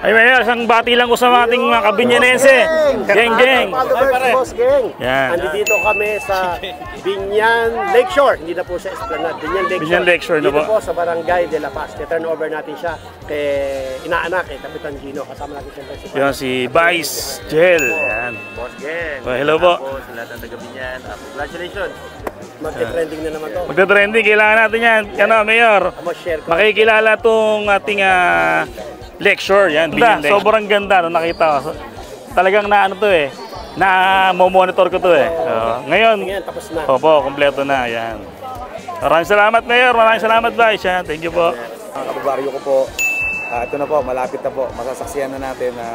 Ay, Mayor, isang bati lang ko sa ating mga kabinyanense. Geng, geng. Boss Geng. Yan. Andito kami sa Binyan Lakeshore. Hindi na po siya Esplanade. Binyan Lakeshore na po. Dito po sa Barangay de La Paz. I-turn over natin siya kay inaanak, Kapitan Gino. Kasama natin siyempre si Yan, si Vice Jel. Yan. Boss Geng. Hello po. Sa lahat ng taga-Binyan. Congratulations. Magte-trending na naman to. Magte-trending, kailangan natin yan. Ano, Mayor? Share ko. Makikilala tong ating lecture. Yan, sobrang ganda no, nakita ko. Talagang na ano to eh. Na-monitor ko to eh. Ngayon, tapos na. Opo, kompleto na. Yan. Maraming salamat, Mayor. Maraming salamat, Vice. Yan. Thank you po. Ang kababaryo ko po, ito na po, malapit na po. Masasaksiyan na natin na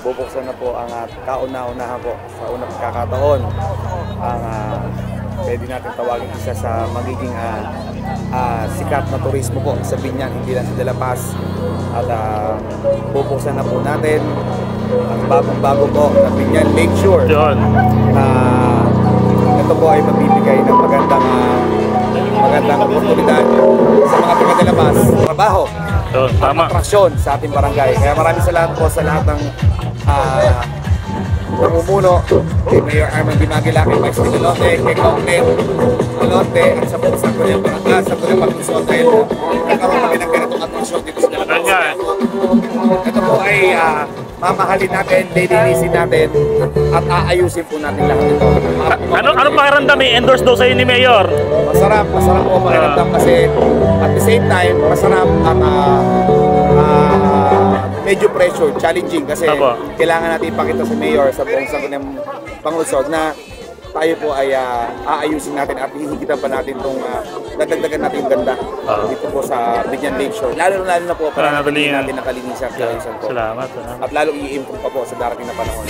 bubuksan na po ang kauna-unahan po sa unang pagkakataon. Ang pwede natin tawagin isa sa magiging sikat na turismo po sa Binyan, hindi lang sa De La Paz. At bubuksan na po natin ang bagong-bago po na Binyan Lakeshore. Ito po ay magbibigay ng magandang oportunidad sa mga taga De La Paz, trabaho, atraksyon sa ating barangay. Kaya maraming salamat po sa lahat ng namumuno, kay Mayor Arman Dimagila, kay Vice Pilote, kay Congress Pilote, at sa kunyang barangay, sa kunyang pag-usot dahil nagkaroon kami ng ganitong atraksyon dito sa De La Paz. Ito po ay mamahalin natin, lilinisin natin, at aayusin po natin lahat ito. Ano pakiramdam endorse daw sa'yo ni Mayor? Masarap po pakiramdam kasi at the same time, masarap at medyo pressure, challenging kasi kailangan natin ipakita sa Mayor sa buong sangguniang panglusod na tayo po ay aayusin natin at hihigitan pa natin itong dadagdagan natin yung ganda dito po sa Binyan Lakeshore. Lalo na po para natin nakalinisan. Salamat. At lalo i-improve pa po sa darating na panahon.